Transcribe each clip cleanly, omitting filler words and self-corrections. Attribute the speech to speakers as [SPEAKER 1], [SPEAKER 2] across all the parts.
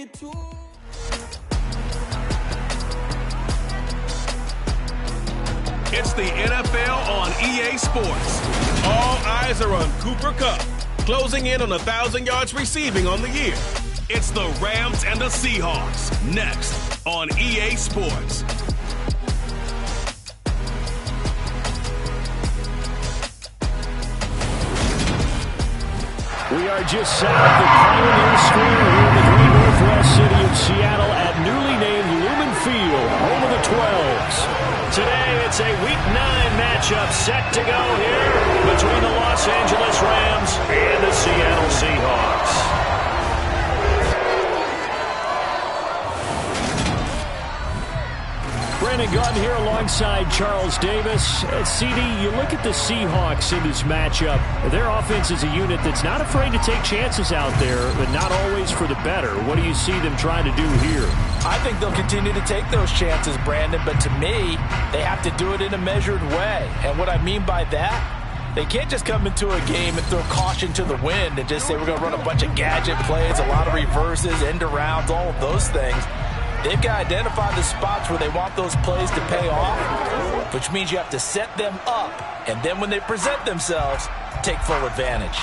[SPEAKER 1] it too.
[SPEAKER 2] It's the NFL on EA Sports. All eyes are on Cooper Kupp, closing in on 1,000 yards receiving on the year. It's the Rams and the Seahawks, next on EA Sports.
[SPEAKER 3] We are just south of Pioneer Square here in the great northwest city of Seattle at newly named Lumen Field, home of the 12s. Today, it's a Week 9 matchup set to go here between the Los Angeles Rams and the Seattle Seahawks. Brandon Gaudin here alongside Charles Davis. CD, you look at the Seahawks in this matchup. Their offense is a unit that's not afraid to take chances out there, but not always for the better. What do you see them trying to do here?
[SPEAKER 4] I think they'll continue to take those chances, Brandon, but to me, they have to do it in a measured way. And what I mean by that, they can't just come into a game and throw caution to the wind and just say we're going to run a bunch of gadget plays, a lot of reverses, end arounds, all of those things. They've got to identify the spots where they want those plays to pay off, which means you have to set them up, and then when they present themselves, take full advantage.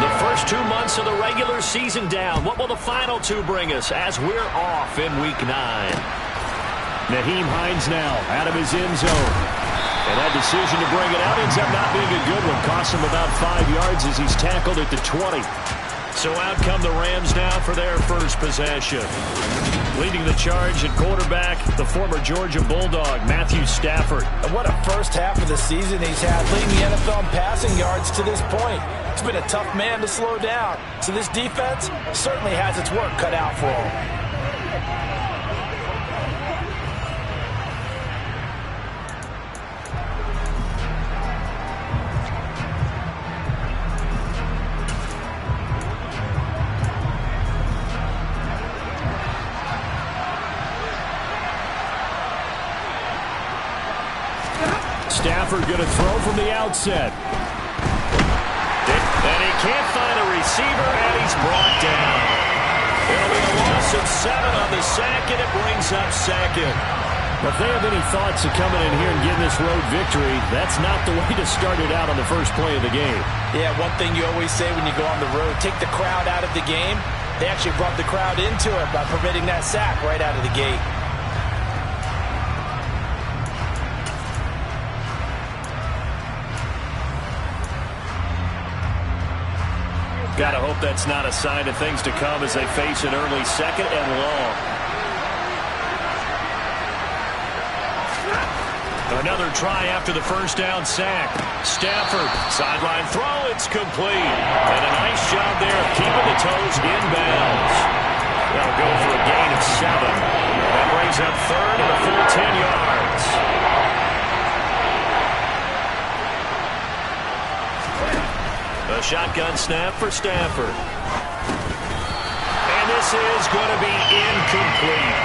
[SPEAKER 3] The first 2 months of the regular season down. What will the final two bring us as we're off in Week 9? Nyheim Hines now out of his end zone. And that decision to bring it out ends up not being a good one. Costs him about 5 yards as he's tackled at the 20. So out come the Rams now for their first possession. Leading the charge at quarterback, the former Georgia Bulldog, Matthew Stafford.
[SPEAKER 4] And what a first half of the season he's had, leading the NFL in passing yards to this point. He's been a tough man to slow down. So this defense certainly has its work cut out for him.
[SPEAKER 3] Stafford going to throw from the outset. And he can't find a receiver, and he's brought down. It'll be a loss of 7 on the sack, and it brings up second. Well, if they have any thoughts of coming in here and getting this road victory, that's not the way to start it out on the first play of the game.
[SPEAKER 4] Yeah, one thing you always say when you go on the road, take the crowd out of the game. They actually brought the crowd into it by permitting that sack right out of the gate.
[SPEAKER 3] Got to hope that's not a sign of things to come as they face an early second and long. Another try after the first down sack. Stafford, sideline throw, it's complete. And a nice job there of keeping the toes inbounds. That'll go for a gain of 7. That brings up third and a full 10 yards. A shotgun snap for Stafford. And this is going to be incomplete.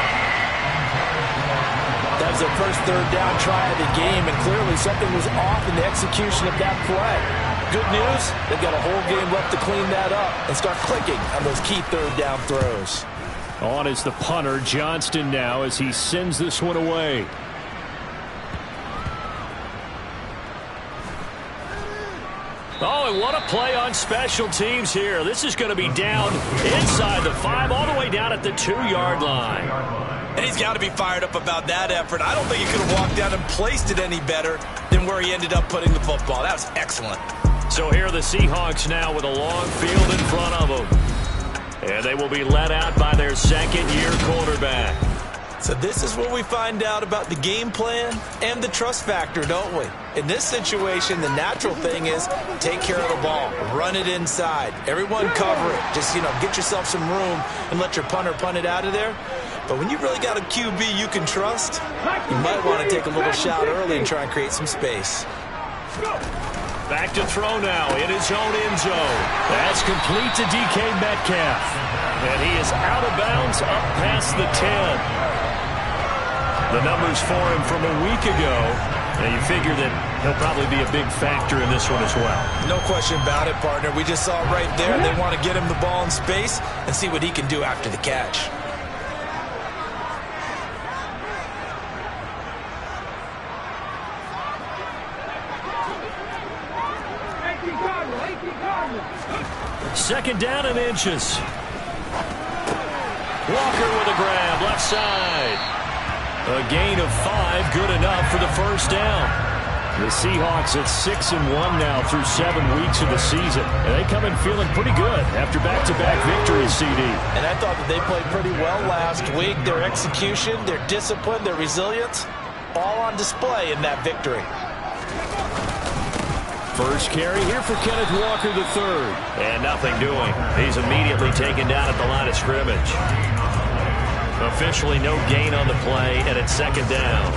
[SPEAKER 4] That was their first third down try of the game, and clearly something was off in the execution of that play. Good news, they've got a whole game left to clean that up and start clicking on those key third down throws.
[SPEAKER 3] On is the punter, Johnston now, as he sends this one away. Oh, and what a play on special teams here. This is going to be down inside the 5, all the way down at the 2-yard line.
[SPEAKER 4] And he's got to be fired up about that effort. I don't think he could have walked down and placed it any better than where he ended up putting the football. That was excellent.
[SPEAKER 3] So here are the Seahawks now with a long field in front of them. And they will be led out by their second-year quarterback.
[SPEAKER 4] So this is where we find out about the game plan and the trust factor, don't we? In this situation, the natural thing is take care of the ball, run it inside, everyone cover it. Just, get yourself some room and let your punter punt it out of there. But when you really got a QB you can trust, you might want to take a little shot early and try and create some space.
[SPEAKER 3] Back to throw now in his own end zone. That's complete to DK Metcalf. And he is out of bounds gains up past the 10. The numbers for him from a week ago. Now you figure that he'll probably be a big factor in this one as well.
[SPEAKER 4] No question about it, partner. We just saw it right there. They want to get him the ball in space and see what he can do after the catch.
[SPEAKER 3] Second down and inches. Walker with a grab, left side. A gain of 5, good enough for the first down. The Seahawks at 6-1 now through 7 weeks of the season. And they come in feeling pretty good after back-to-back victories, CD.
[SPEAKER 4] And I thought that they played pretty well last week. Their execution, their discipline, their resilience, all on display in that victory.
[SPEAKER 3] First carry here for Kenneth Walker III. And nothing doing. He's immediately taken down at the line of scrimmage. Officially no gain on the play, and it's second down.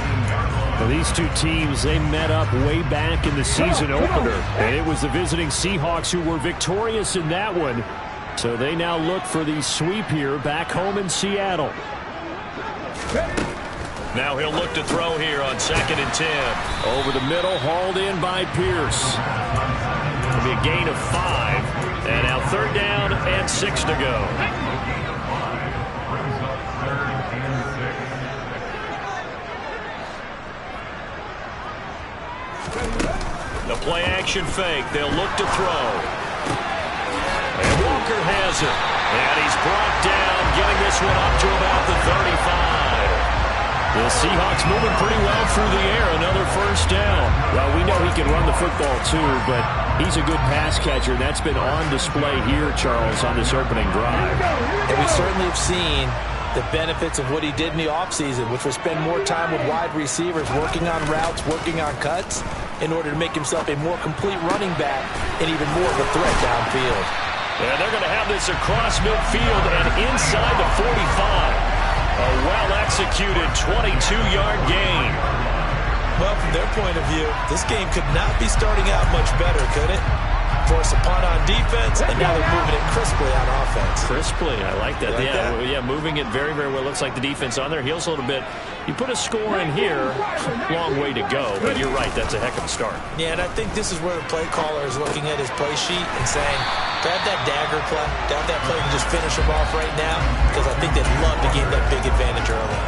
[SPEAKER 3] Well, these two teams, they met up way back in the season opener. And it was the visiting Seahawks who were victorious in that one. So they now look for the sweep here back home in Seattle. Now he'll look to throw here on 2nd and 10. Over the middle, hauled in by Pierce. It'll be a gain of 5. And now 3rd down and 6 to go. The play action fake. They'll look to throw. And Walker has it. And he's brought down, getting this one up to about the 35. The Seahawks moving pretty well through the air. Another first down. Well, we know he can run the football too, but he's a good pass catcher. That's been on display here, Charles, on this opening drive.
[SPEAKER 4] And we certainly have seen the benefits of what he did in the offseason, which was spend more time with wide receivers, working on routes, working on cuts, in order to make himself a more complete running back and even more of a threat downfield.
[SPEAKER 3] And they're going to have this across midfield and inside the 45. A well-executed 22-yard gain.
[SPEAKER 4] Well, from their point of view, this game could not be starting out much better, could it? Force a punt on defense, and now they're moving it crisply on offense.
[SPEAKER 3] Crisply, I like that.
[SPEAKER 4] Like that?
[SPEAKER 3] Yeah, moving it very, very well. Looks like the defense on their heels a little bit. You put a score in here, long way to go, but you're right, that's a heck of a start.
[SPEAKER 4] Yeah, and I think this is where the play caller is looking at his play sheet and saying, to have that dagger play, to have that play to just finish them off right now, because I think they'd love to gain that big advantage early.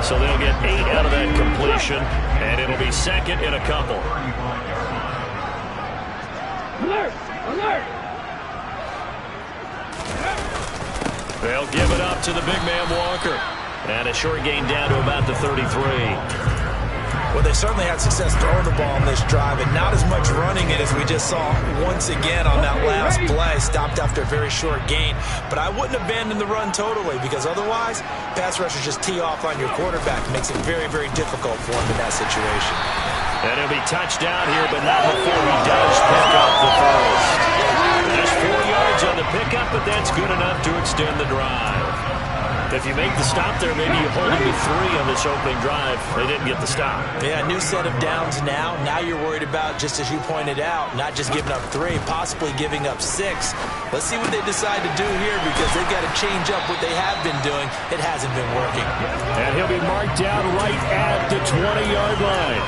[SPEAKER 3] So they'll get 8 out of that completion, and it'll be second in a couple.
[SPEAKER 1] Alert! Alert!
[SPEAKER 3] They'll give it up to the big man Walker. And a short gain down to about the 33.
[SPEAKER 4] Well, they certainly had success throwing the ball on this drive, and not as much running it as we just saw once again on that last play. Stopped after a very short gain. But I wouldn't abandon the run totally, because otherwise, pass rushers just tee off on your quarterback. Makes it very, very difficult for him in that situation.
[SPEAKER 3] And he'll be touched down here, but not before he does pick up the first. Just 4 yards on the pickup, but that's good enough to extend the drive. If you make the stop there, maybe you hold him to 3 on this opening drive. They didn't get the stop.
[SPEAKER 4] Yeah, new set of downs now. Now you're worried about, just as you pointed out, not just giving up 3, possibly giving up 6. Let's see what they decide to do here, because they've got to change up what they have been doing. It hasn't been working.
[SPEAKER 3] And he'll be marked down right at the 20-yard line.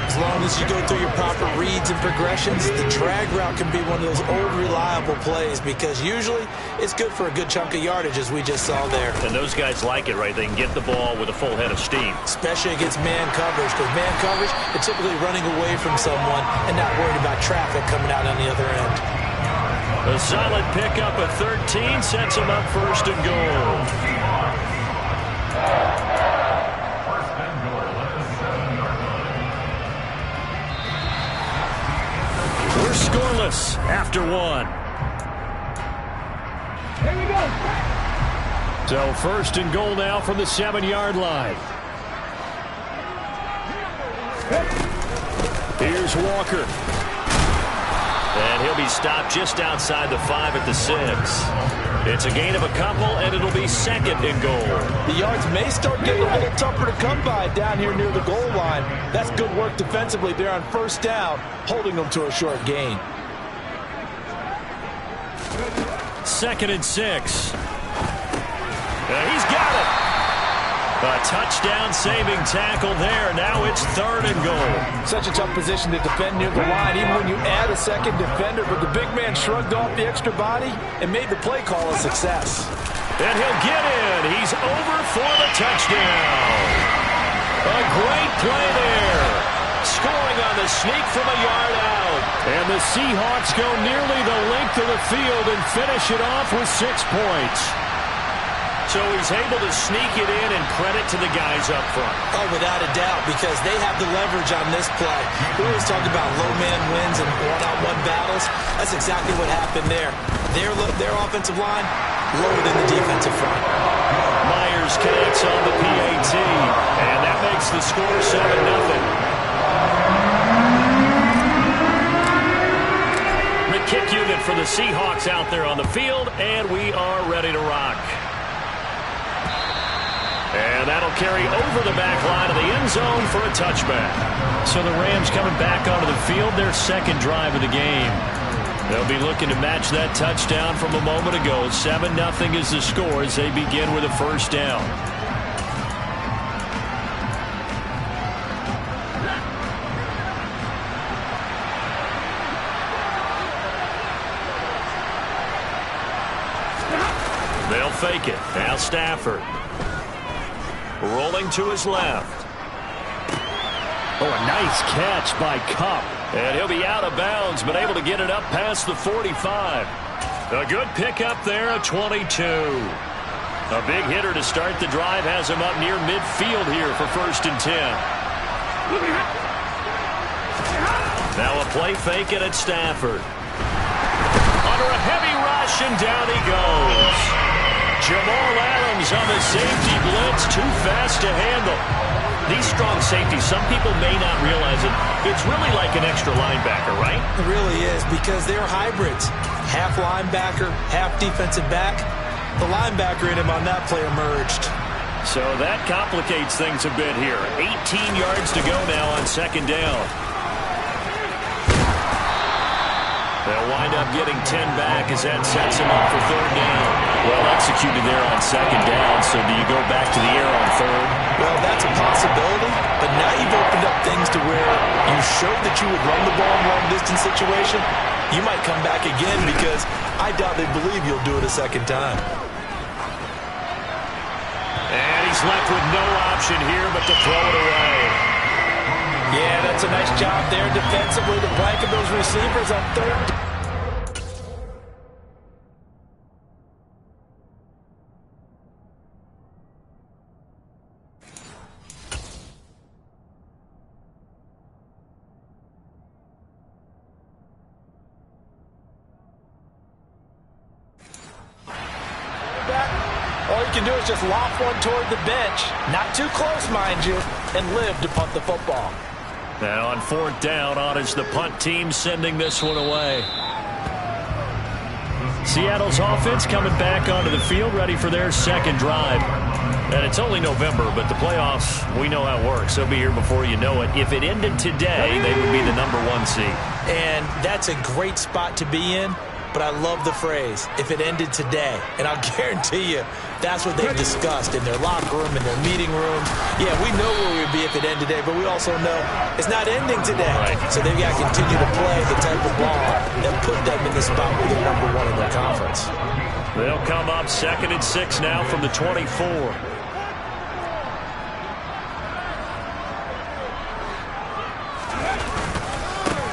[SPEAKER 4] As long as you go through your proper reads and progressions, the drag route can be one of those old reliable plays, because usually it's good for a good chunk of yardage, as we just saw there.
[SPEAKER 3] And those guys like it, right? They can get the ball with a full head of steam.
[SPEAKER 4] Especially against man coverage, because man coverage, they're typically running away from someone and not worried about traffic coming out on the other end.
[SPEAKER 3] A solid pickup at 13 sets him up first and goal. We're scoreless after 1.
[SPEAKER 1] Here we go.
[SPEAKER 3] So first and goal now from the 7-yard line. Here's Walker. And he'll be stopped just outside the 5 at the 6. It's a gain of a couple, and it'll be second and goal.
[SPEAKER 4] The yards may start getting a little tougher to come by down here near the goal line. That's good work defensively there on first down, holding them to a short gain.
[SPEAKER 3] Second and 6. A touchdown-saving tackle there. Now it's 3rd and goal.
[SPEAKER 4] Such a tough position to defend near the line, even when you add a second defender. But the big man shrugged off the extra body and made the play call a success.
[SPEAKER 3] And he'll get in. He's over for the touchdown. A great play there. Scoring on the sneak from a yard out. And the Seahawks go nearly the length of the field and finish it off with 6 points. So he's able to sneak it in, and credit to the guys up front.
[SPEAKER 4] Oh, without a doubt, because they have the leverage on this play. We always talk about low man wins and one-on-one battles. That's exactly what happened there. Their offensive line lower than the defensive front.
[SPEAKER 3] Myers connects on the PAT, and that makes the score 7-0. The kick unit for the Seahawks out there on the field, and we are ready to rock. And that'll carry over the back line of the end zone for a touchback. So the Rams coming back onto the field, their 2nd drive of the game. They'll be looking to match that touchdown from a moment ago. 7-0 is the score as they begin with a 1st down. They'll fake it. Now Stafford. Rolling to his left. Oh, a nice catch by Kupp. And he'll be out of bounds, but able to get it up past the 45. A good pickup there, a 22. A big hitter to start the drive has him up near midfield here for 1st and 10. Now a play fake it at Stafford. Under a heavy rush, and down he goes. Jamal Adams on the safety blitz, too fast to handle. These strong safeties, some people may not realize it. It's really like an extra linebacker, right?
[SPEAKER 4] It really is, because they're hybrids. Half linebacker, half defensive back. The linebacker in him on that play emerged.
[SPEAKER 3] So that complicates things a bit here. 18 yards to go now on 2nd down. They'll wind up getting 10 back as that sets him up for 3rd down. Well executed there on 2nd down, so do you go back to the air on 3rd?
[SPEAKER 4] Well, that's a possibility, but now you've opened up things to where you showed that you would run the ball in a long-distance situation. You might come back again, because I doubt they believe you'll do it a 2nd time.
[SPEAKER 3] And he's left with no option here but to throw it away.
[SPEAKER 4] Yeah, that's a nice job there defensively to blanket those receivers on 3rd. All you can do is just loft one toward the bench. Not too close, mind you, and live to punt the football.
[SPEAKER 3] Now on 4th down, on is the punt team sending this one away. Seattle's offense coming back onto the field, ready for their 2nd drive. And it's only November, but the playoffs, we know how it works. They'll be here before you know it. If it ended today, they would be the #1 seed.
[SPEAKER 4] And that's a great spot to be in. But I love the phrase, if it ended today. And I'll guarantee you, that's what they've discussed in their locker room, in their meeting rooms. Yeah, we know where we'd be if it ended today, but we also know it's not ending today.
[SPEAKER 3] Right.
[SPEAKER 4] So they've got to continue to play the type of ball that put them in the spot where they're #1 in their conference.
[SPEAKER 3] They'll come up 2nd and 6 now from the 24.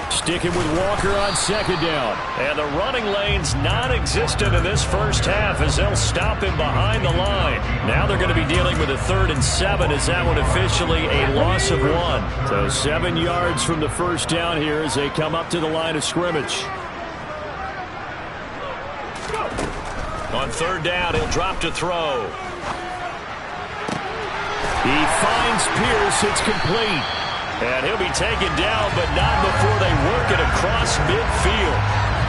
[SPEAKER 3] Sticking with Walker on 2nd down. And the running lane's non-existent in this 1st half as they'll stop him behind the line. Now they're going to be dealing with a 3rd and 7 as that one officially a loss of 1. So 7 yards from the 1st down here as they come up to the line of scrimmage. On 3rd down, he'll drop to throw. He finds Pierce. It's complete. And he'll be taken down, but not before they work it across midfield.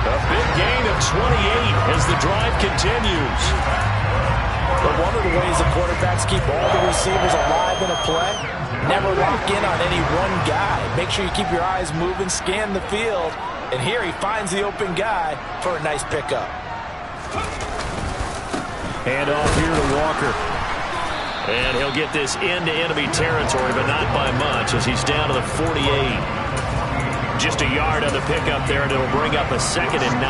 [SPEAKER 3] A big gain of 28 as the drive continues.
[SPEAKER 4] But one of the ways the quarterbacks keep all the receivers alive in a play, never lock in on any one guy. Make sure you keep your eyes moving, scan the field. And here he finds the open guy for a nice pickup.
[SPEAKER 3] Hand off here to Walker. And he'll get this into enemy territory, but not by much as he's down to the 48. Just a yard on the pickup there, and it'll bring up a 2nd and 9.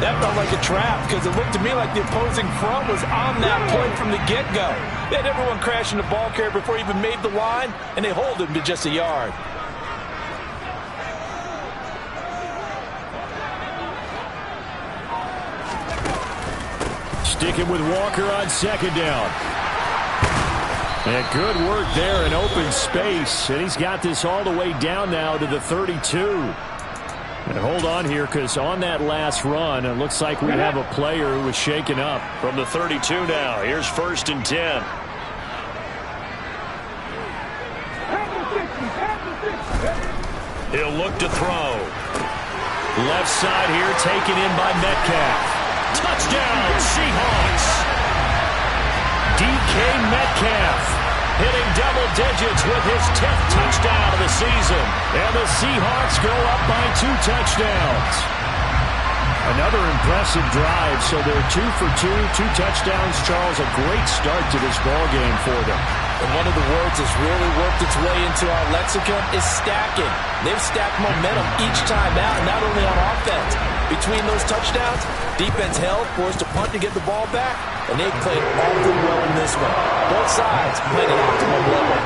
[SPEAKER 4] That felt like a trap because it looked to me like the opposing front was on that play from the get-go. They had everyone crashing the ball carrier before he even made the line, and they hold him to just a yard.
[SPEAKER 3] Sticking with Walker on 2nd down. And good work there in open space. And he's got this all the way down now to the 32. And hold on here, because on that last run, it looks like we have a player who was shaken up. From the 32 now, here's 1st and 10. He'll look to throw. Left side here, taken in by Metcalf. Touchdown, Seahawks. DK Metcalf hitting double digits with his 10th touchdown of the season. And the Seahawks go up by 2 touchdowns. Another impressive drive, so they're 2 for 2, 2 touchdowns. Charles, a great start to this ball game for them.
[SPEAKER 4] And one of the words that's really worked its way into our lexicon is stacking. They've stacked momentum each time out, not only on offense. Between those touchdowns, defense held, forced a punt to get the ball back, and they played awfully well in this one. Both sides played at optimum level.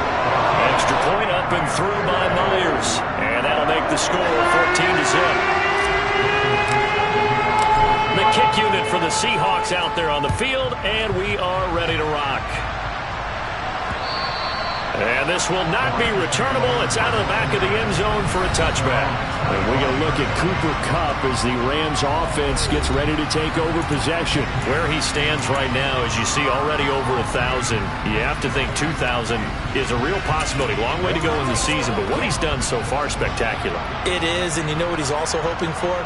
[SPEAKER 3] Extra point up and through by Myers. And that'll make the score 14-0. The kick unit for the Seahawks out there on the field, and we are ready to rock. And this will not be returnable. It's out of the back of the end zone for a touchback. And we get a look at Cooper Kupp as the Rams offense gets ready to take over possession. Where he stands right now, as you see, already over 1,000. You have to think 2,000 is a real possibility. Long way to go in the season, but what he's done so far, spectacular.
[SPEAKER 4] It is, and you know what he's also hoping for?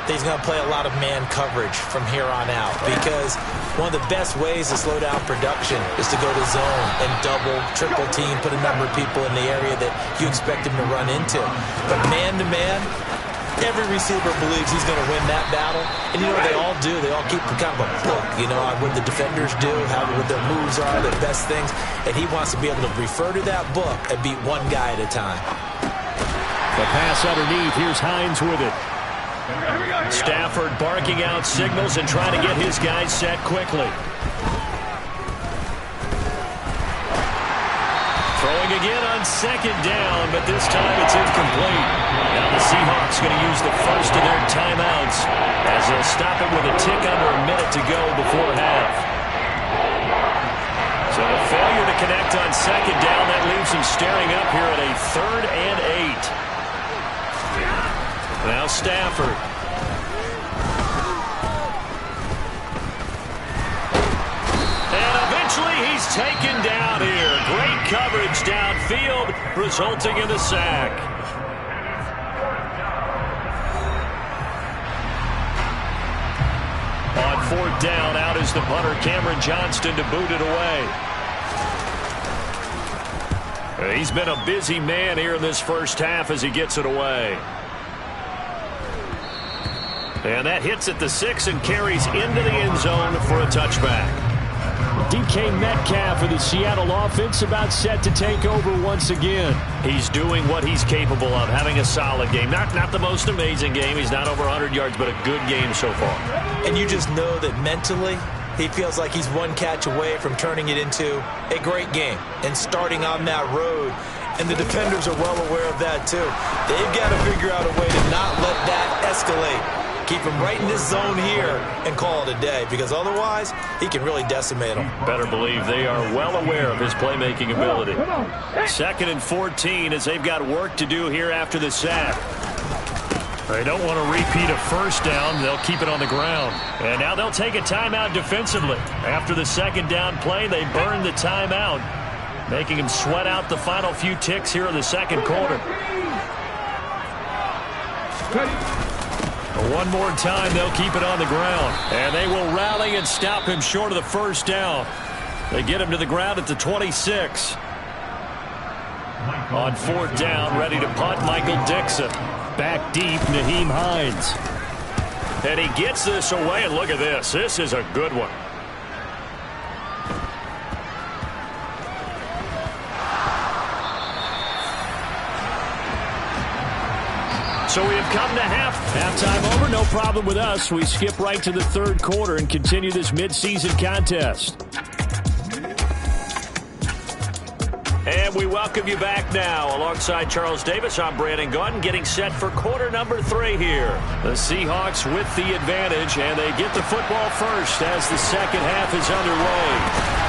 [SPEAKER 4] He's going to play a lot of man coverage from here on out, because one of the best ways to slow down production is to go to zone and double, triple team, put a number of people in the area that you expect him to run into. But man-to-man, every receiver believes he's going to win that battle. And, you know, they all do. They all keep kind of a book, you know, on what the defenders do, what their moves are, their best things. And he wants to be able to refer to that book and beat one guy at a time.
[SPEAKER 3] The pass underneath. Here's Hines with it. Stafford barking out signals and trying to get his guys set quickly. Throwing again on 2nd down, but this time it's incomplete. Now the Seahawks going to use the first of their timeouts as they'll stop it with a tick under a minute to go before half. So a failure to connect on 2nd down, that leaves them staring up here at a 3rd and 8. Now Stafford. And eventually he's taken down here. Great coverage downfield, resulting in the sack. On 4th down, out is the punter, Cameron Johnston, to boot it away. He's been a busy man here in this first half as he gets it away. And that hits at the 6 and carries into the end zone for a touchback. DK Metcalf for the Seattle offense about set to take over once again. He's doing what he's capable of, having a solid game. Not the most amazing game. He's not over 100 yards, but a good game so far.
[SPEAKER 4] And you just know that mentally, he feels like he's one catch away from turning it into a great game and starting on that road. And the defenders are well aware of that, too. They've got to figure out a way to not let that escalate. Keep him right in this zone here and call it a day, because otherwise he can really decimate them.
[SPEAKER 3] Better believe they are well aware of his playmaking ability. 2nd and 14 as they've got work to do here after the sack. They don't want to repeat a first down. They'll keep it on the ground. And now they'll take a timeout defensively. After the 2nd down play, they burn the timeout, making him sweat out the final few ticks here in the 2nd quarter. One more time, they'll keep it on the ground. And they will rally and stop him short of the first down. They get him to the ground at the 26. On 4th down, ready to punt, Michael Dixon. Back deep, Nyheim Hines. And he gets this away, and look at this. This is a good one. So we have come to halftime over. No problem with us. We skip right to the third quarter and continue this midseason contest. And we welcome you back now. Alongside Charles Davis, I'm Brandon Gaudin, getting set for quarter number 3 here. The Seahawks with the advantage, and they get the football first as the second half is underway.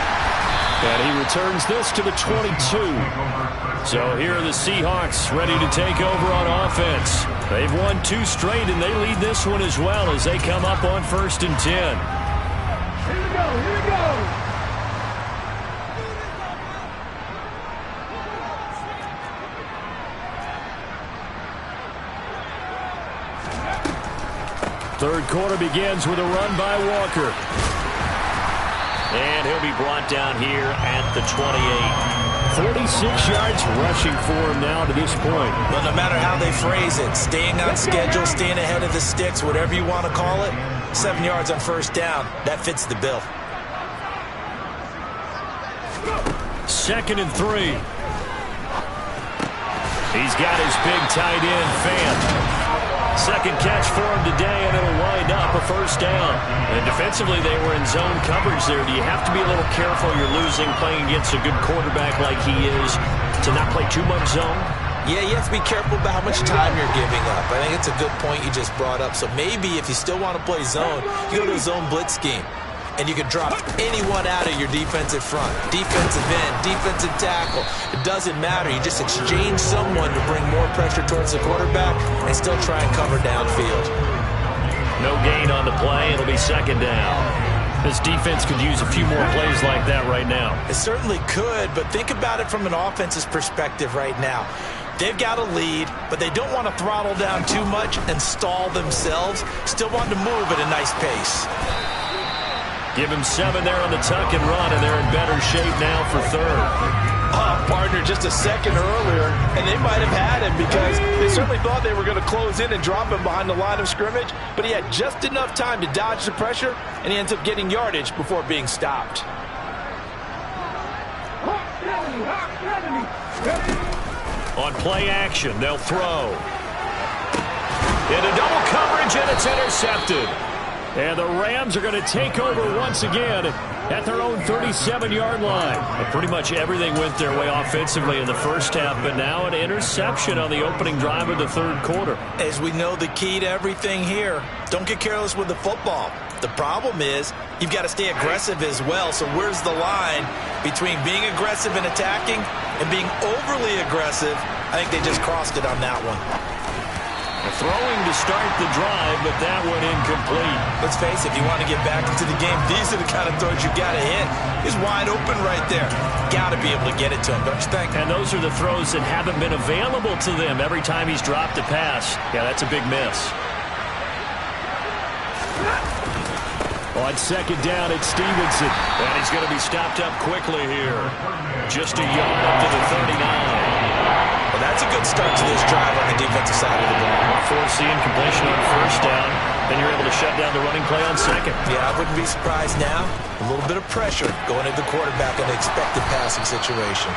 [SPEAKER 3] And he returns this to the 22. So here are the Seahawks ready to take over on offense. They've won 2 straight, and they lead this one as well as they come up on 1st and 10.
[SPEAKER 1] Here we go, here we go.
[SPEAKER 3] Third quarter begins with a run by Walker. And he'll be brought down here at the 28. 46 yards rushing for him now to this point.
[SPEAKER 4] But no matter how they phrase it, staying on schedule, staying ahead of the sticks, whatever you want to call it, 7 yards on 1st down, that fits the bill.
[SPEAKER 3] 2nd and 3. He's got his big tight end, Fan. Second catch for him today, and it'll wind up a 1st down. And defensively, they were in zone coverage there. Do you have to be a little careful? You're losing, playing against a good quarterback like he is, to not play too much zone?
[SPEAKER 4] Yeah, you have to be careful about how much time you're giving up. I think it's a good point you just brought up. So maybe if you still want to play zone, you go to a zone blitz scheme. And you can drop anyone out of your defensive front. Defensive end, defensive tackle. It doesn't matter. You just exchange someone to bring more pressure towards the quarterback and still try and cover downfield.
[SPEAKER 3] No gain on the play. It'll be 2nd down. This defense could use a few more plays like that right now.
[SPEAKER 4] It certainly could, but think about it from an offense's perspective right now. They've got a lead, but they don't want to throttle down too much and stall themselves. Still want to move at a nice pace.
[SPEAKER 3] Give him 7 there on the tuck and run, and they're in better shape now for 3rd.
[SPEAKER 4] Oh, partner, just a second earlier, and they might have had him because they certainly thought they were going to close in and drop him behind the line of scrimmage, but he had just enough time to dodge the pressure, and he ends up getting yardage before being stopped.
[SPEAKER 3] On play action, they'll throw. Into double coverage, and it's intercepted. And the Rams are going to take over once again at their own 37-yard line. But pretty much everything went their way offensively in the first half, but now an interception on the opening drive of the third quarter.
[SPEAKER 4] As we know, the key to everything here, don't get careless with the football. The problem is you've got to stay aggressive as well. So where's the line between being aggressive and attacking and being overly aggressive? I think they just crossed it on that one.
[SPEAKER 3] Throwing to start the drive, but that one incomplete.
[SPEAKER 4] Let's face it, if you want to get back into the game, these are the kind of throws you got to hit. He's wide open right there. Got to be able to get it to him, don't you think?
[SPEAKER 3] And those are the throws that haven't been available to them every time he's dropped a pass. Yeah, that's a big miss. On 2nd down, it's Stevenson. And he's going to be stopped up quickly here. Just a yard up to the 39.
[SPEAKER 4] Well, that's a good start to this drive on the defensive side of the ball.
[SPEAKER 3] Forcing completion on 1st down. Then you're able to shut down the running play on 2nd.
[SPEAKER 4] Yeah, I wouldn't be surprised now. A little bit of pressure going into the quarterback in an expected passing situation.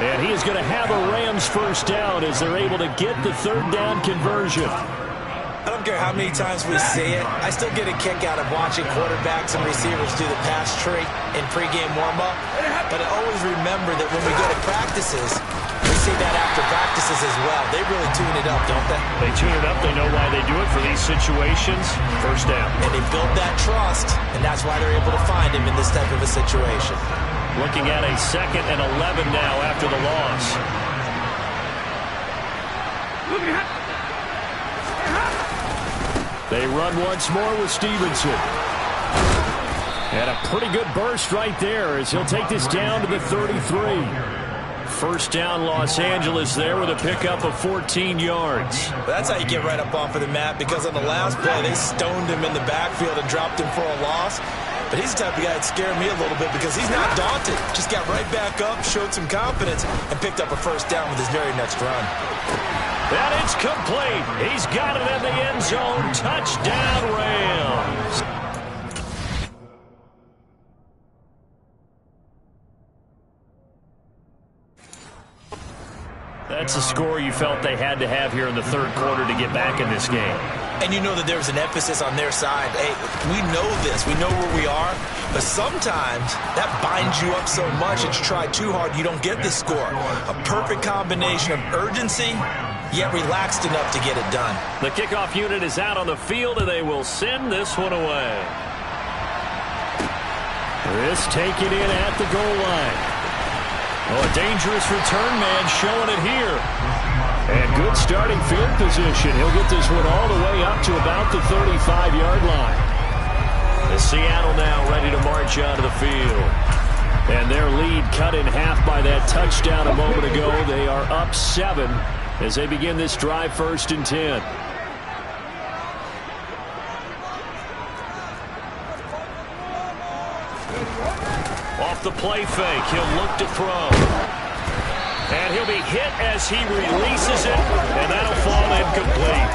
[SPEAKER 3] And he is going to have a Rams 1st down as they're able to get the 3rd down conversion.
[SPEAKER 4] I don't care how many times we say it, I still get a kick out of watching quarterbacks and receivers do the pass tree in pregame warm-up. But I always remember that when we go to practices, we see that after practices as well. They really tune it up, don't they?
[SPEAKER 3] They tune it up. They know why they do it for these situations. 1st down.
[SPEAKER 4] And they build that trust, and that's why they're able to find him in this type of a situation.
[SPEAKER 3] Looking at a 2nd and 11 now after the loss. They run once more with Stevenson. And a pretty good burst right there as he'll take this down to the 33. 1st down, Los Angeles there with a pickup of 14 yards.
[SPEAKER 4] That's how you get right up off of the mat, because on the last play, they stoned him in the backfield and dropped him for a loss. But he's the type of guy that scared me a little bit because he's not daunted. Just got right back up, showed some confidence, and picked up a 1st down with his very next run.
[SPEAKER 3] And it's complete. He's got it in the end zone. Touchdown, Rams. That's a score you felt they had to have here in the third quarter to get back in this game.
[SPEAKER 4] And you know that there's an emphasis on their side. Hey, we know this. We know where we are. But sometimes that binds you up so much that you try too hard, you don't get this score. A perfect combination of urgency, yet relaxed enough to get it done.
[SPEAKER 3] The kickoff unit is out on the field, and they will send this one away. This taken in at the goal line. Oh, a dangerous return man showing it here. And good starting field position. He'll get this one all the way up to about the 35-yard line. And Seattle now ready to march out of the field. And their lead cut in half by that touchdown a moment ago. They are up 7 as they begin this drive, 1st and 10. Off the play fake, he'll look to throw. And he'll be hit as he releases it, and that'll fall incomplete.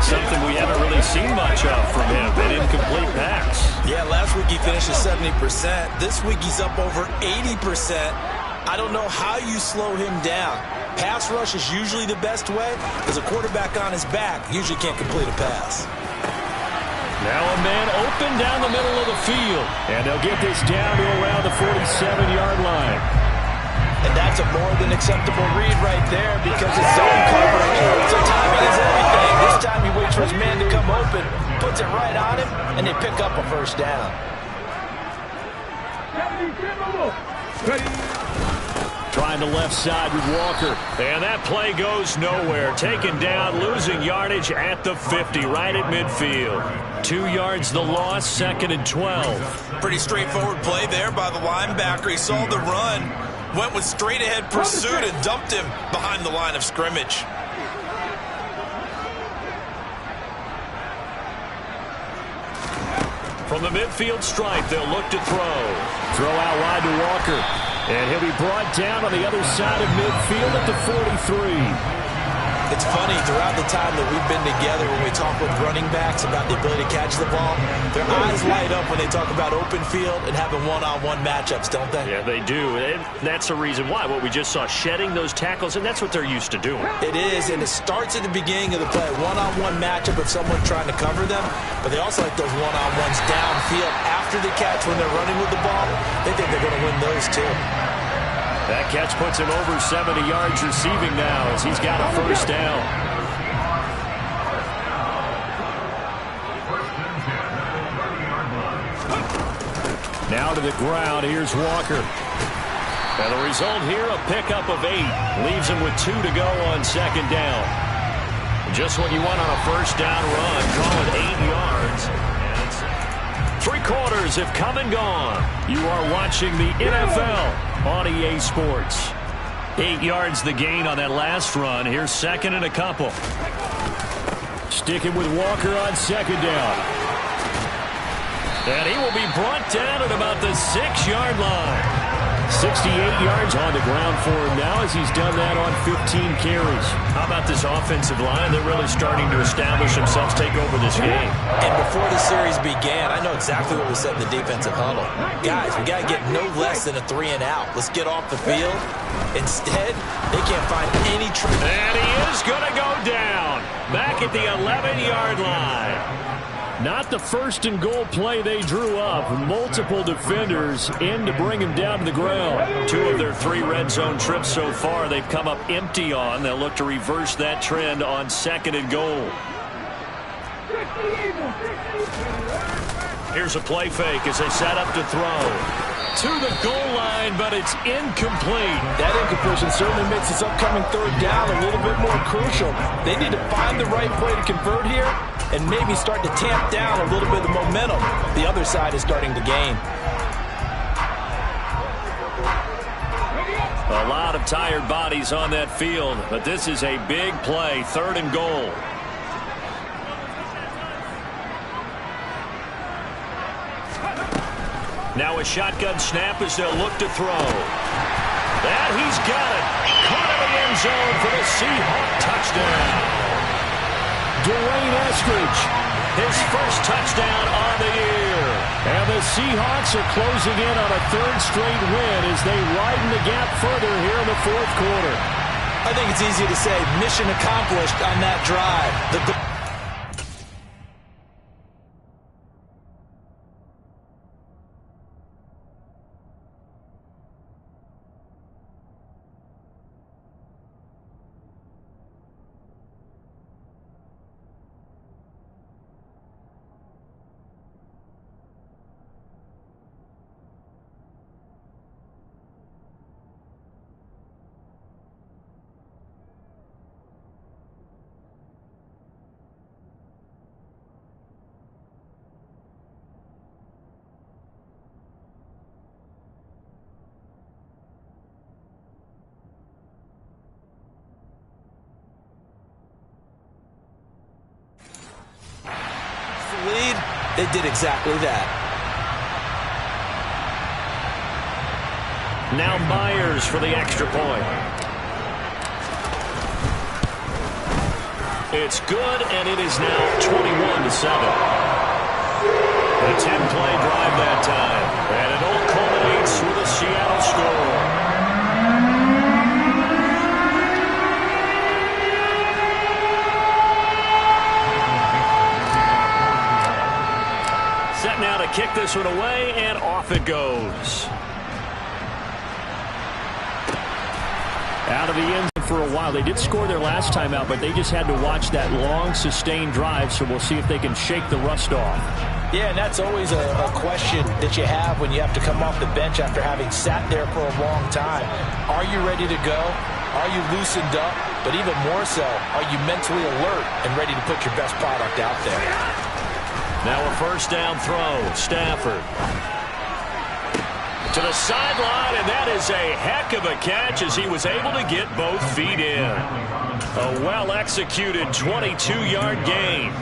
[SPEAKER 3] Something we haven't really seen much of from him, an incomplete pass.
[SPEAKER 4] Yeah, last week he finished at 70%. This week he's up over 80%. I don't know how you slow him down. Pass rush is usually the best way, because a quarterback on his back usually can't complete a pass.
[SPEAKER 3] Now a man open down the middle of the field. And they'll get this down to around the 47-yard line.
[SPEAKER 4] And that's a more than acceptable read right there because it's zone coverage. So timing is everything. This time he waits for his man to come open, puts it right on him, and they pick up a first down.
[SPEAKER 3] Trying the left side with Walker. And that play goes nowhere. Taken down, losing yardage at the 50, right at midfield. 2 yards the loss, 2nd and 12.
[SPEAKER 4] Pretty straightforward play there by the linebacker. He saw the run, went with straight-ahead pursuit and dumped him behind the line of scrimmage.
[SPEAKER 3] From the midfield stripe, they'll look to throw. Throw out wide to Walker. And he'll be brought down on the other side of midfield at the 43.
[SPEAKER 4] It's funny, throughout the time that we've been together, when we talk with running backs about the ability to catch the ball, their eyes light up when they talk about open field and having one-on-one matchups, don't they?
[SPEAKER 3] Yeah, they do. And that's the reason why. What we just saw, shedding those tackles, and that's what they're used to doing.
[SPEAKER 4] It is, and it starts at the beginning of the play. One-on-one matchup of someone trying to cover them, but they also like those one-on-ones downfield after the catch when they're running with the ball. They think they're going to win those too.
[SPEAKER 3] That catch puts him over 70 yards receiving now as he's got a first down. Now to the ground, here's Walker. And the result here, a pickup of 8. Leaves him with 2 to go on 2nd down. Just what you want on a first down run. Call it 8 yards. 3 quarters have come and gone. You are watching the NFL on EA Sports. 8 yards the gain on that last run. Here's 2nd and a couple. Sticking with Walker on 2nd down. And he will be brought down at about the 6-yard line. 68 yards on the ground for him now as he's done that on 15 carries. How about this offensive line? They're really starting to establish themselves, take over this game.
[SPEAKER 4] And before the series began, I know exactly what was said in the defensive huddle. Guys, we got to get no less than a 3 and out. Let's get off the field. Instead, they can't find any truth.
[SPEAKER 3] And he is going to go down back at the 11-yard line. Not the 1st and goal play they drew up. Multiple defenders in to bring him down to the ground. 2 of their 3 red zone trips so far they've come up empty on. They'll look to reverse that trend on 2nd and goal. Here's a play fake as they set up to throw. To the goal line, but it's incomplete.
[SPEAKER 4] That incompletion certainly makes this upcoming 3rd down a little bit more crucial. They need to find the right play to convert here and maybe start to tamp down a little bit of the momentum the other side is starting to gain.
[SPEAKER 3] A lot of tired bodies on that field, but this is a big play, 3rd and goal. Now a shotgun snap as they'll look to throw. And he's got it. Caught in the end zone for the Seahawks touchdown. Dwayne Eskridge, his first touchdown on the year. And the Seahawks are closing in on a 3rd straight win as they widen the gap further here in the 4th quarter.
[SPEAKER 4] I think it's easy to say mission accomplished on that drive.
[SPEAKER 5] Lead, they did exactly that.
[SPEAKER 3] Now Myers for the extra point. It's good, and it is now 21-7. A 10-play drive that time, and it all culminates with a Seattle score. Set now to kick this one away, and off it goes. Out of the end for a while. They did score their last time out, but they just had to watch that long, sustained drive, so we'll see if they can shake the rust off.
[SPEAKER 4] Yeah, and that's always a question that you have when you have to come off the bench after having sat there for a long time. Are you ready to go? Are you loosened up? But even more so, are you mentally alert and ready to put your best product out there?
[SPEAKER 3] Now a first down throw. Stafford to the sideline, and that is a heck of a catch as he was able to get both feet in. A well-executed 22-yard gain.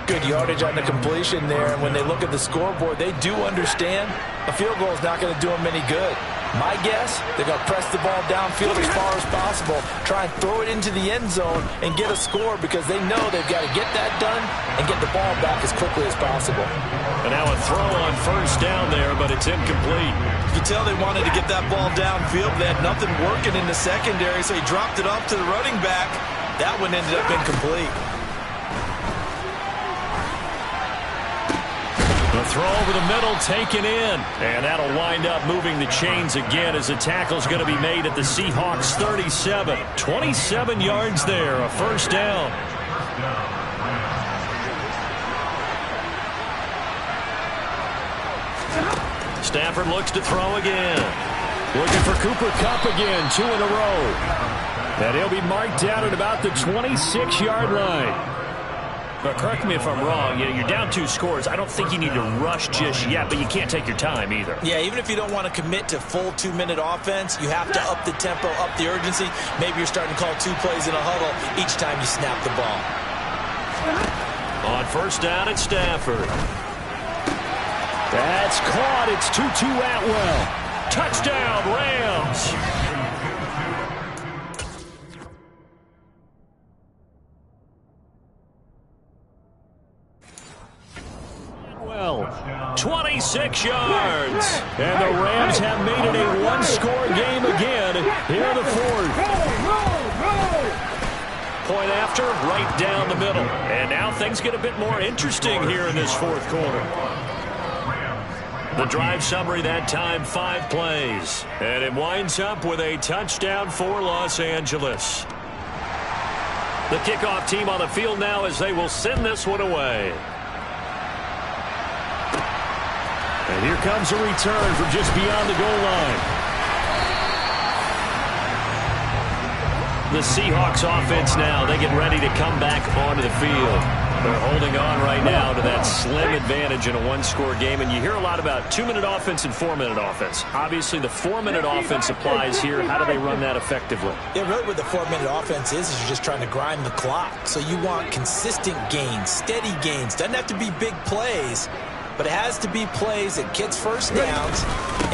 [SPEAKER 4] Good yardage on the completion there, and when they look at the scoreboard, they do understand a field goal is not going to do them any good. My guess, they're going to press the ball downfield as far as possible, try and throw it into the end zone and get a score because they know they've got to get that done and get the ball back as quickly as possible.
[SPEAKER 3] And now a throw on first down there, but it's incomplete.
[SPEAKER 5] You can tell they wanted to get that ball downfield. They had nothing working in the secondary, so he dropped it off to the running back. That one ended up incomplete.
[SPEAKER 3] The throw over the middle taken in, and that'll wind up moving the chains again as the tackle's going to be made at the Seahawks 37. 27 yards there, a first down. Stafford looks to throw again. Looking for Cooper Kupp again, 2 in a row. And he'll be marked down at about the 26-yard line. But correct me if I'm wrong, you're down 2 scores. I don't think you need to rush just yet, but you can't take your time either.
[SPEAKER 5] Yeah, even if you don't want to commit to full 2-minute offense, you have to up the tempo, up the urgency. Maybe you're starting to call 2 plays in a huddle each time you snap the ball.
[SPEAKER 3] On first down, it's Stafford. That's caught. It's Tutu Atwell. Touchdown, Rams. Well, 26 yards. And the Rams have made it a one-score game again here in the fourth. Point after, right down the middle. And now things get a bit more interesting here in this fourth quarter. The drive summary that time, 5 plays. And it winds up with a touchdown for Los Angeles. The kickoff team on the field now as they will send this one away. And here comes a return from just beyond the goal line. The Seahawks offense now, they get ready to come back onto the field. They're holding on right now to that slim advantage in a one-score game. And you hear a lot about 2-minute offense and 4-minute offense. Obviously, the 4-minute offense applies here. How do they run that effectively?
[SPEAKER 5] Yeah, really what the 4-minute offense is you're just trying to grind the clock. So you want consistent gains, steady gains. Doesn't have to be big plays, but it has to be plays that gets first downs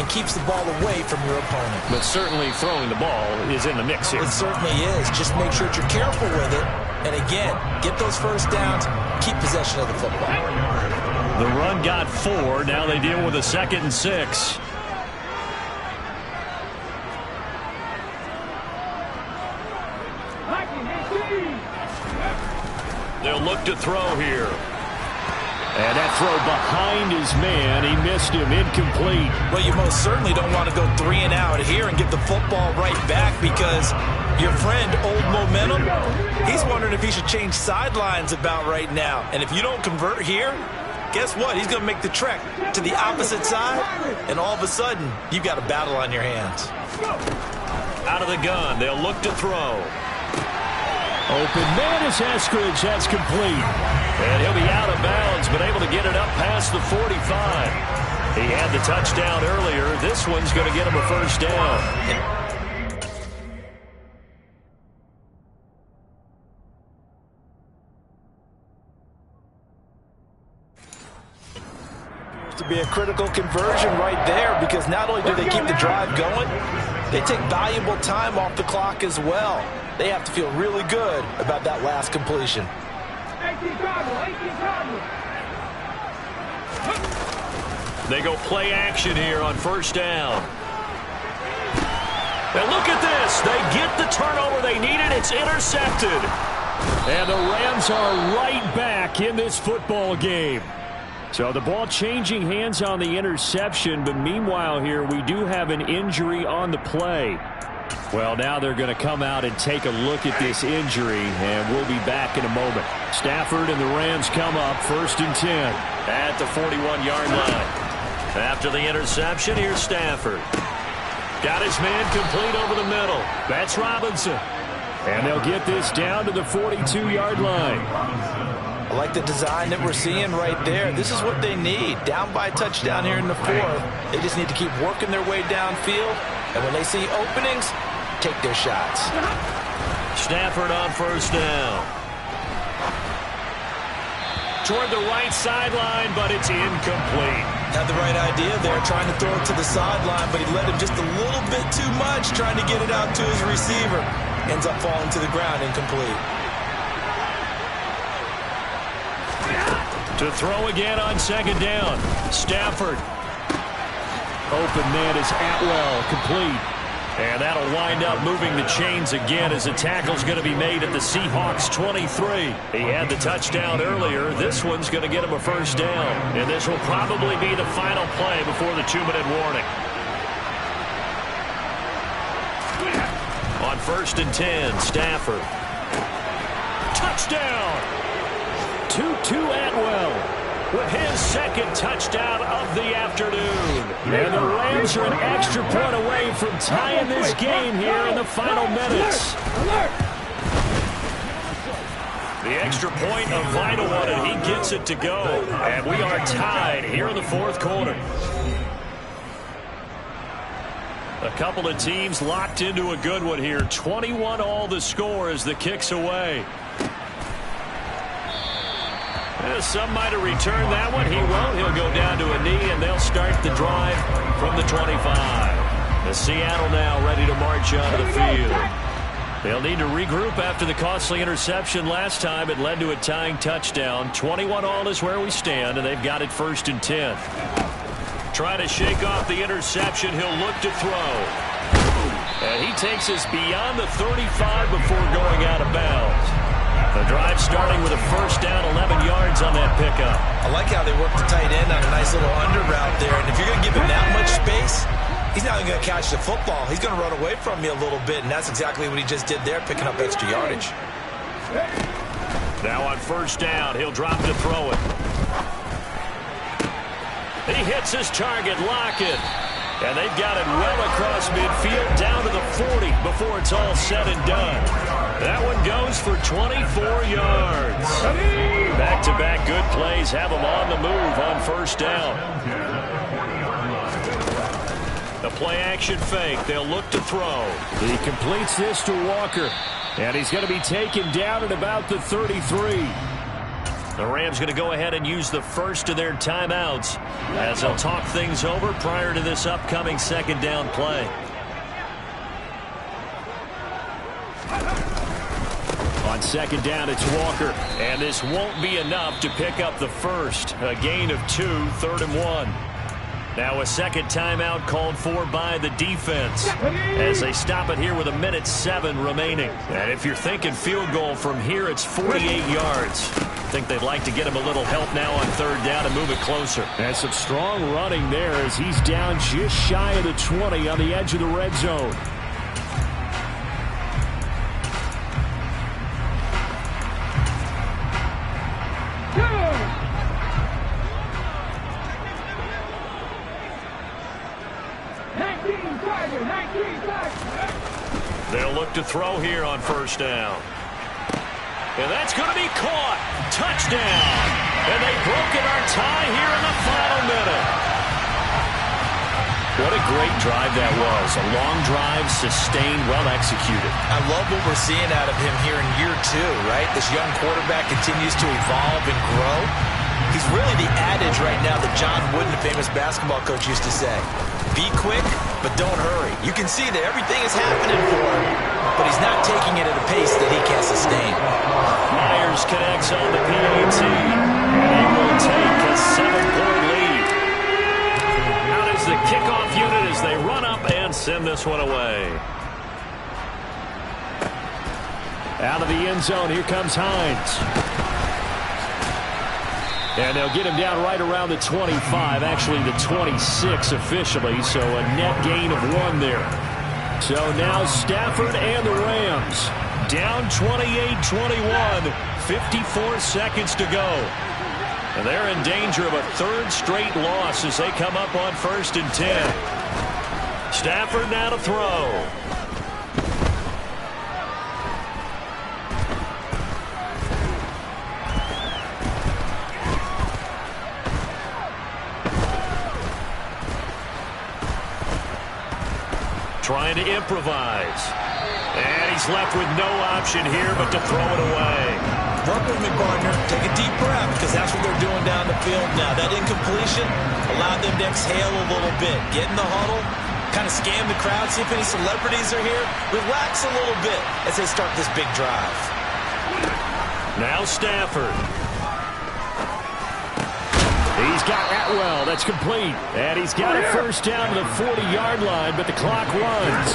[SPEAKER 5] and keeps the ball away from your opponent.
[SPEAKER 3] But certainly throwing the ball is in the mix here.
[SPEAKER 5] It certainly is. Just make sure that you're careful with it. And again, get those first downs, keep possession of the football.
[SPEAKER 3] The run got 4. Now they deal with a 2nd and 6. They'll look to throw here. And that throw behind his man. He missed him. Incomplete.
[SPEAKER 5] Well, you most certainly don't want to go 3 and out here and give the football right back because your friend, Old Momentum, he's wondering if he should change sidelines about right now. And if you don't convert here, guess what? He's going to make the trek to the opposite side, and all of a sudden, you've got a battle on your hands.
[SPEAKER 3] Out of the gun. They'll look to throw. Open man is Eskridge. That's complete. And he'll be out of bounds, but able to get it up past the 45. He had the touchdown earlier. This one's going to get him a first down.
[SPEAKER 5] To be a critical conversion right there because not only do they keep the drive going, they take valuable time off the clock as well. They have to feel really good about that last completion.
[SPEAKER 3] They go play action here on first down. And look at this. They get the turnover they needed. It's intercepted. And the Rams are right back in this football game. So the ball changing hands on the interception, but meanwhile here we do have an injury on the play. Well, now they're going to come out and take a look at this injury, and we'll be back in a moment. Stafford and the Rams come up 1st and 10 at the 41-yard line. After the interception, here's Stafford. Got his man complete over the middle. That's Robinson. And they'll get this down to the 42-yard line.
[SPEAKER 5] I like the design that we're seeing right there. This is what they need. Down by a touchdown here in the 4th. They just need to keep working their way downfield. And when they see openings, take their shots.
[SPEAKER 3] Stafford on first down. Toward the right sideline, but it's incomplete.
[SPEAKER 5] Had the right idea there, trying to throw it to the sideline, but he led him just a little bit too much, trying to get it out to his receiver. Ends up falling to the ground, incomplete.
[SPEAKER 3] To throw again on 2nd down. Stafford. Open man is Atwell, complete. And that'll wind up moving the chains again as a tackle's going to be made at the Seahawks 23. He had the touchdown earlier. This one's going to get him a first down. And this will probably be the final play before the 2-minute warning. On 1st and 10, Stafford. Touchdown! Tutu Atwell with his 2nd touchdown of the afternoon. And the Rams are an extra point away from tying this game here in the final minutes. The extra point, a vital one, and he gets it to go. And we are tied here in the 4th quarter. A couple of teams locked into a good one here. 21 all the score as the kick's away. Some might have returned that one. He won't. He'll go down to a knee, and they'll start the drive from the 25. The Seattle now ready to march onto the field. They'll need to regroup after the costly interception last time. It led to a tying touchdown. 21 all is where we stand, and they've got it 1st and 10. Trying to shake off the interception. He'll look to throw. And he takes us beyond the 35 before going out of bounds. The drive starting with a first down, 11 yards on that pickup.
[SPEAKER 5] I like how they work the tight end on a nice little under route there. And if you're going to give him that much space, he's not even going to catch the football. He's going to run away from me a little bit, and that's exactly what he just did there, picking up extra yardage.
[SPEAKER 3] Now on first down, he'll drop to throw it. He hits his target, Lockett. And they've got it well across midfield down to the 40 before it's all said and done. That one goes for 24 yards. Back-to-back good plays have them on the move on first down. The play-action fake. They'll look to throw. He completes this to Walker. And he's going to be taken down at about the 33. The Rams going to go ahead and use the first of their timeouts as they'll talk things over prior to this upcoming 2nd down play. On 2nd down, it's Walker. And this won't be enough to pick up the first. A gain of 2, 3rd and 1. Now a second timeout called for by the defense as they stop it here with 1:07 remaining. And if you're thinking field goal from here, it's 48 yards. I think they'd like to get him a little help now on third down and move it closer.
[SPEAKER 6] And some strong running there as he's down just shy of the 20 on the edge of the red zone.
[SPEAKER 3] They'll look to throw here on first down. And that's going to be caught. Touchdown. And they've broken our tie here in the final minute. What a great drive that was. A long drive, sustained, well executed.
[SPEAKER 5] I love what we're seeing out of him here in year 2, right? This young quarterback continues to evolve and grow. He's really the adage right now that John Wooden, the famous basketball coach, used to say. Be quick, but don't hurry. You can see that everything is happening for him, but he's not taking it at a pace that he can't sustain.
[SPEAKER 3] Myers connects on the PAT, and he will take a 7-point lead. Out is the kickoff unit as they run up and send this one away.
[SPEAKER 6] Out of the end zone, here comes Hines. And they'll get him down right around the 25, actually the 26 officially, so a net gain of 1 there. So now Stafford and the Rams down 28-21, 54 seconds to go. And they're in danger of a 3rd straight loss as they come up on 1st and 10. Stafford now to throw. Trying to improvise. And he's left with no option here but to throw it away.
[SPEAKER 5] Work with me, partner. Take a deep breath because that's what they're doing down the field now. That incompletion allowed them to exhale a little bit. Get in the huddle, kind of scan the crowd, see if any celebrities are here. Relax a little bit as they start this big drive.
[SPEAKER 3] Now Stafford.
[SPEAKER 6] He's got Atwell. That's complete. And he's got a first down to the 40-yard line, but the clock runs.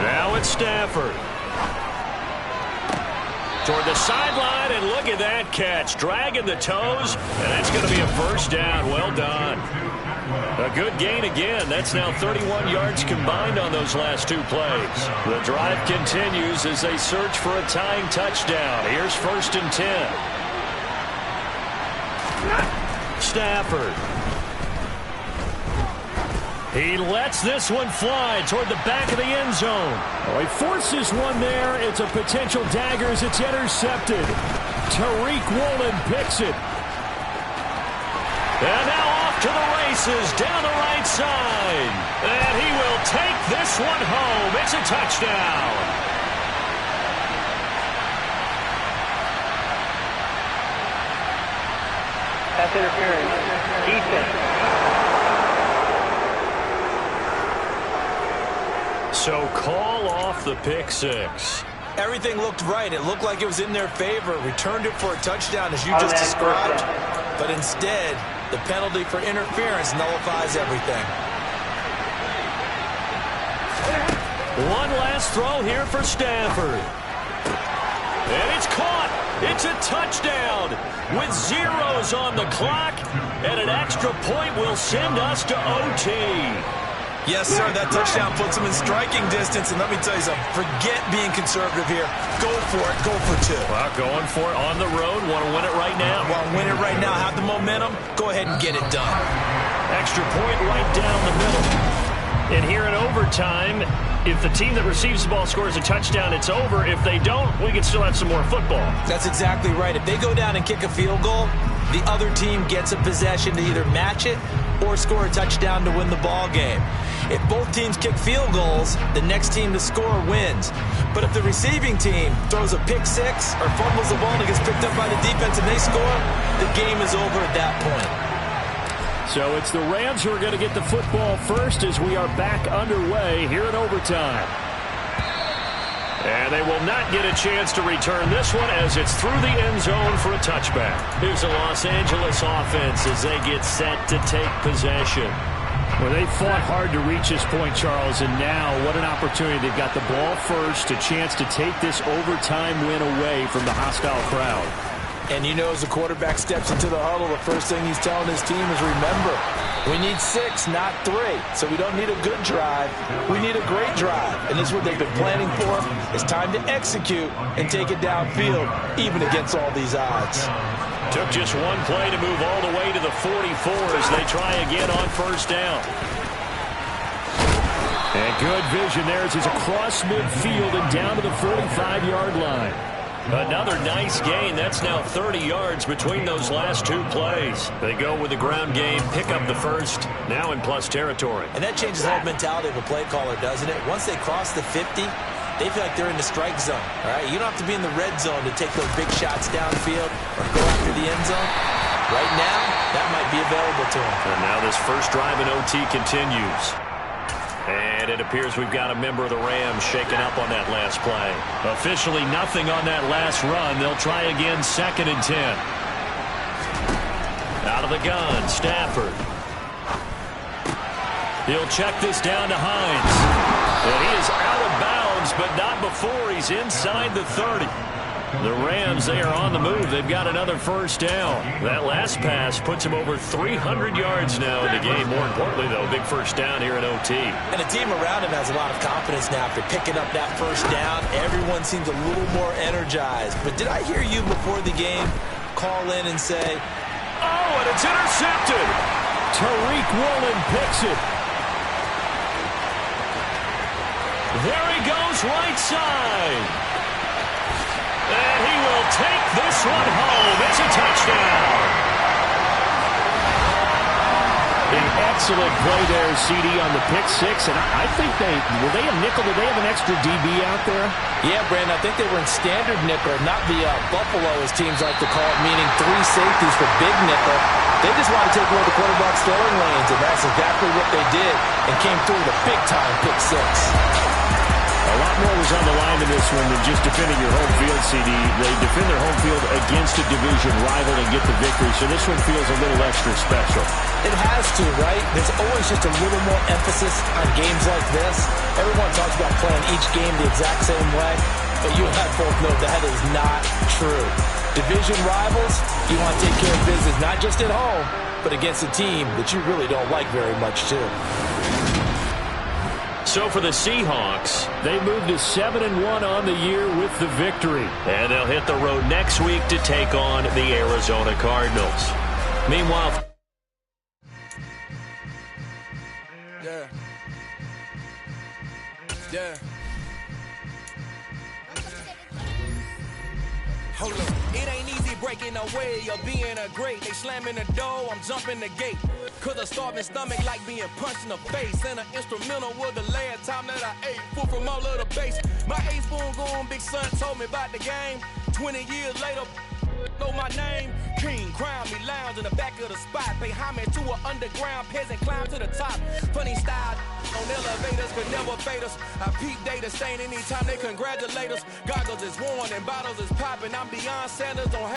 [SPEAKER 3] Now it's Stafford. Toward the sideline, and look at that catch. Dragging the toes, and that's going to be a first down. Well done. A good gain again. That's now 31 yards combined on those last 2 plays. The drive continues as they search for a tying touchdown. Here's 1st and 10. Stafford. He lets this one fly toward the back of the end zone.
[SPEAKER 6] Oh, he forces one there. It's a potential dagger as it's intercepted. Tariq Woolen picks it.
[SPEAKER 3] And now off to the races down the right side. And he will take this one home. It's a touchdown.
[SPEAKER 7] That's interference. Defense.
[SPEAKER 3] So call off the pick 6.
[SPEAKER 5] Everything looked right. It looked like it was in their favor. Returned it for a touchdown as you just described. But instead, the penalty for interference nullifies everything.
[SPEAKER 3] One last throw here for Stafford. And it's caught. It's a touchdown with zeros on the clock. And an extra point will send us to OT.
[SPEAKER 5] Yes, sir, that touchdown puts them in striking distance. And let me tell you something, forget being conservative here. Go for it, go for 2.
[SPEAKER 3] Well, going for it on the road. Want to win it right now?
[SPEAKER 5] Want to win it right now, have the momentum, go ahead and get it done.
[SPEAKER 3] Extra point right down the middle. And here in overtime, if the team that receives the ball scores a touchdown, it's over. If they don't, we can still have some more football.
[SPEAKER 5] That's exactly right. If they go down and kick a field goal, the other team gets a possession to either match it or score a touchdown to win the ball game. If both teams kick field goals, the next team to score wins. But if the receiving team throws a pick 6 or fumbles the ball and it gets picked up by the defense and they score, the game is over at that point.
[SPEAKER 6] So it's the Rams who are going to get the football first as we are back underway here in overtime.
[SPEAKER 3] And they will not get a chance to return this one as it's through the end zone for a touchback. Here's the Los Angeles offense as they get set to take possession.
[SPEAKER 6] Well, they fought hard to reach this point, Charles, and now what an opportunity. They've got the ball first, a chance to take this overtime win away from the hostile crowd.
[SPEAKER 4] And you know, as the quarterback steps into the huddle, the first thing he's telling his team is, remember, we need 6, not 3. So we don't need a good drive. We need a great drive. And this is what they've been planning for. It's time to execute and take it downfield, even against all these odds.
[SPEAKER 3] Took just one play to move all the way to the 44 as they try again on first down.
[SPEAKER 6] And good vision there as he's across midfield and down to the 45-yard line.
[SPEAKER 3] Another nice gain. That's now 30 yards between those last 2 plays. They go with the ground game, pick up the first, now in plus territory.
[SPEAKER 5] And that changes the whole mentality of a play caller, doesn't it? Once they cross the 50, they feel like they're in the strike zone. All right, you don't have to be in the red zone to take those big shots downfield or go after the end zone. Right now, that might be available to them.
[SPEAKER 3] And now this first drive in OT continues. And it appears we've got a member of the Rams shaken up on that last play. Officially nothing on that last run. They'll try again, 2nd and 10. Out of the gun, Stafford. He'll check this down to Hines. And he is out of bounds, but not before he's inside the 30. The Rams, they are on the move. They've got another first down. That last pass puts him over 300 yards now in the game. More importantly, though, big first down here in OT.
[SPEAKER 5] And the team around him has a lot of confidence now after picking up that first down. Everyone seems a little more energized. But did I hear you before the game call in and say,
[SPEAKER 3] oh, and it's intercepted.
[SPEAKER 6] Tariq Woolen picks it.
[SPEAKER 3] There he goes, right side. And he will take this one home. It's a touchdown.
[SPEAKER 6] An excellent play there, CD, on the pick 6. And I think were they a nickel? Did they have an extra DB out there?
[SPEAKER 4] Yeah, Brandon, I think they were in standard nickel, not the Buffalo, as teams like to call it, meaning 3 safeties for big nickel. They just want to take away the quarterback's throwing lanes, and that's exactly what they did and came through with a big-time pick 6.
[SPEAKER 6] A lot more was on the line in this one than just defending your home field, CD. They defend their home field against a division rival and get the victory, so this one feels a little extra special.
[SPEAKER 5] It has to, right? There's always just a little more emphasis on games like this. Everyone talks about playing each game the exact same way, but you and I both know that is not true. Division rivals, you want to take care of business not just at home, but against a team that you really don't like very much, too.
[SPEAKER 3] So for the Seahawks,
[SPEAKER 6] they move to 7-1 on the year with the victory.
[SPEAKER 3] And they'll hit the road next week to take on the Arizona Cardinals. Meanwhile,
[SPEAKER 1] Hold up, it ain't easy breaking away or being a great. They slamming the door, I'm jumping the gate. Cause a starving stomach like being punched in the face. And an instrumental was the last time that I ate food from all of the base. My 8-spoon goon, big son told me about the game. 20 years later, know my name. King, crown me, lounge in the back of the spot. Pay homage to an underground peasant, climb to the top. Funny style on elevators could never fade us. I peep data stain anytime they congratulate us. Goggles is worn and bottles is popping. I'm Deion Sanders on